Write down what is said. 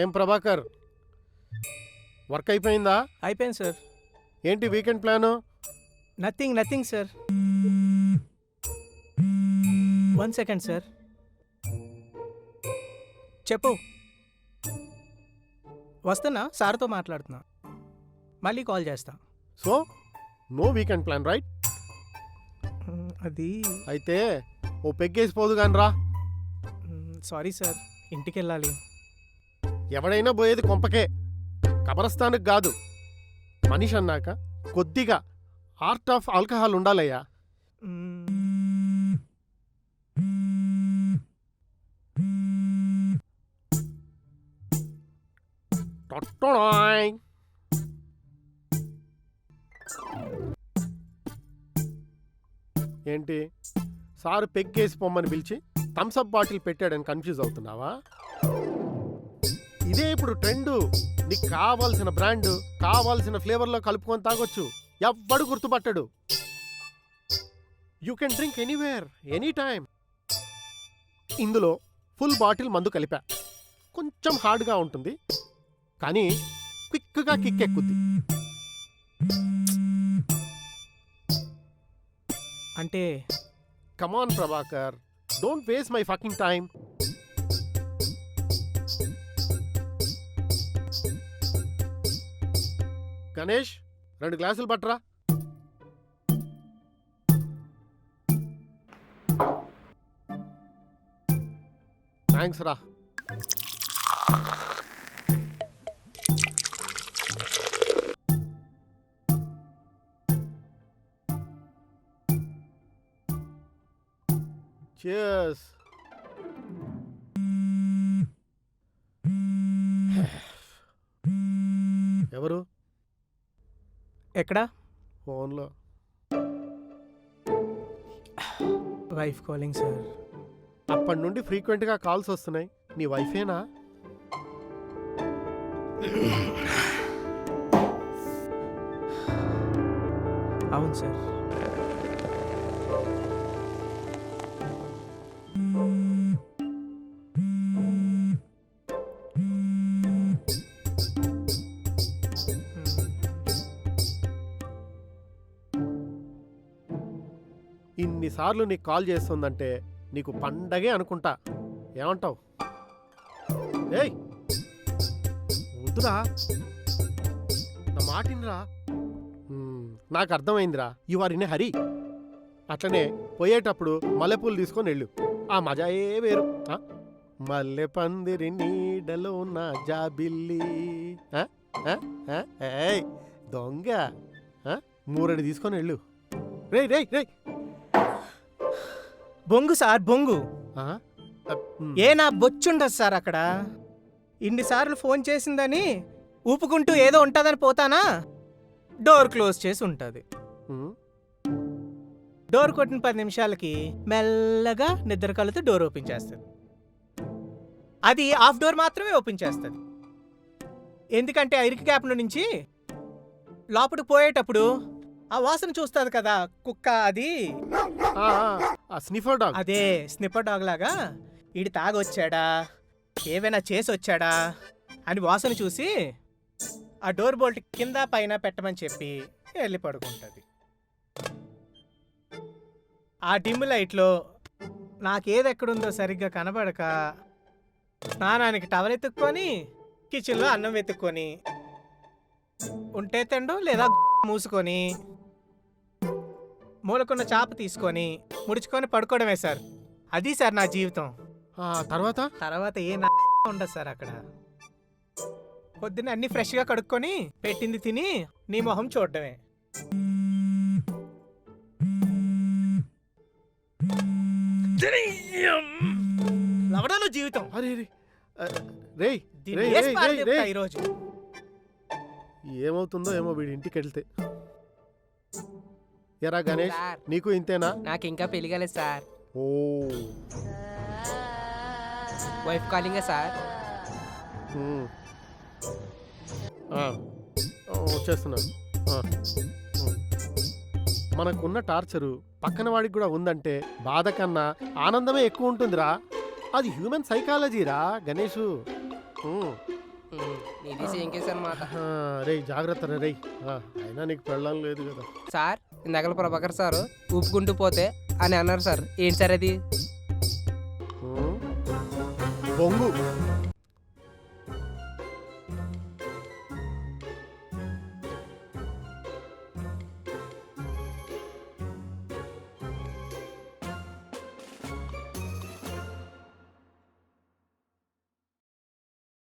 ఏం ప్రభాకర్, వర్క్ అయిపోయిందా? అయిపోయింది సార్. ఏంటి weekend plan? Nothing sir. 1 second sir. చెప్పు. వస్తున్నా, సార్తో మాట్లాడుతున్నా, మళ్ళీ కాల్ చేస్తా. So no weekend plan right? అది అయితే ఓ పెగ్గేసిపోదు కానీ రా. సారీ సార్, ఇంటికి వెళ్ళాలి. ఎవడైనా పోయేది కొంపకే, కబరస్థానికి కాదు. మనిషి అన్నాక కొద్దిగా ఆర్ట్ ఆఫ్ ఆల్కహాల్ ఉండాలయ్యా. టొట్టొడాయ్. ఏంటి సారు పెగ్గేసి పొమ్మని పిలిచి థమ్సప్ బాటిల్ పెట్టాడని కన్ఫ్యూజ్ అవుతున్నావా? ఇదే ఇప్పుడు ట్రెండు. నీకు కావాల్సిన బ్రాండ్ కావాల్సిన ఫ్లేవర్లో కలుపుకొని తాగొచ్చు, ఎవ్వడు గుర్తుపట్టడు. You can drink anywhere any time. ఇందులో ఫుల్ బాటిల్ మందు కలిపా. కొంచెం హార్డ్గా ఉంటుంది కానీ క్విక్గా కిక్ ఎక్కుద్ది. అంటే come on Prabhakar, don't waste my fucking time. Ganesh, 2 గ్లాసులు పట్టరా. థ్యాంక్స్ రా. Cheers. ఎవరు? ఎక్కడా? ఫోన్లో. Wife calling sir. అప్పటి నుండి ఫ్రీక్వెంట్గా కాల్స్ వస్తున్నాయి. నీ వైఫేనా? అవును సార్. ఇన్నిసార్లు నీకు కాల్ చేస్తుందంటే నీకు పండగే అనుకుంటా. ఏమంటావు? ఏయ్ వద్దురా, నా మాటినరా. నాకు అర్థమైందిరా, యు ఆర్ ఇన్ ఏ హరీ. అట్లనే పోయేటప్పుడు మల్లెపూలు తీసుకొని వెళ్ళు, ఆ మజాయే వేరు. మల్లె పందిరి నీడలో నా జాబిల్లి. దొంగ, 3 తీసుకొని వెళ్ళు. రే రే రే. బొంగు సార్, బొంగు. ఏ నా బొచ్చుండదు సార్ అక్కడ. ఇన్నిసార్లు ఫోన్ చేసిందని ఊపుకుంటూ ఏదో ఉంటుందని పోతానా, డోర్ క్లోజ్ చేసి ఉంటుంది. డోర్ కొట్టిన 10 నిమిషాలకి మెల్లగా నిద్ర కలుతూ డోర్ ఓపెన్ చేస్తుంది. అది హాఫ్ డోర్ మాత్రమే ఓపెన్ చేస్తుంది. ఎందుకంటే ఆ ఇరుకు గ్యాప్ నుంచి లోపలికి పోయేటప్పుడు ఆ వాసన చూస్తుంది కదా కుక్క, అది స్నిఫర్ డాగ్. అదే స్నిఫర్ డాగ్ లాగా ఈడు తాగొచ్చాడా ఏవైనా చేసి వచ్చాడా అని వాసన చూసి ఆ డోర్ బోల్ట్ కింద పైన పెట్టమని చెప్పి వెళ్ళి పడుకుంటుంది. ఆ డిమ్ లైట్లో నాకేది ఎక్కడుందో సరిగ్గా కనబడక స్నానానికి టవల్ ఎత్తుక్కొని కిచెన్లో అన్నం వెతుక్కొని ఉంటే తిండు లేదా మూసుకొని మూలకున్న చాప తీసుకొని ముడుచుకొని పడుకోవడమే సార్. అది సార్ నా జీవితం. తర్వాత ఏ ఉండదు సార్ అక్కడ. పొద్దున్న అన్ని ఫ్రెష్గా కడుక్కొని పెట్టింది తిని నీ మొహం చూడడమే. లవడాలో జీవితం. ఈరోజు ఏమవుతుందో ఏమో వీడి ఇంటికి వెళ్తే. ఎరా గణేష్, నీకు ఇంతేనా? నాకు ఇంకా పెళ్లి కాలేదు సార్. ఓ, వైఫ్ కాలింగ్ సార్. వచ్చేస్తున్నాను. మనకున్న టార్చరు పక్కన వాడికి కూడా ఉందంటే బాధ కన్నా ఆనందమే ఎక్కువ ఉంటుందిరా. అది హ్యూమన్ సైకాలజీరా గణేషు. ఇది సేమ్ కేసు అనమాట. రే జాగ్రత్త రే అయినా నీకు పెళ్ళం లేదు కదా. సార్ ఇందాకల ప్రభాకర్ సార్ ఊపుకుంటూ పోతే అని అన్నారు సార్. ఏంటి సార్ అది? బొంగు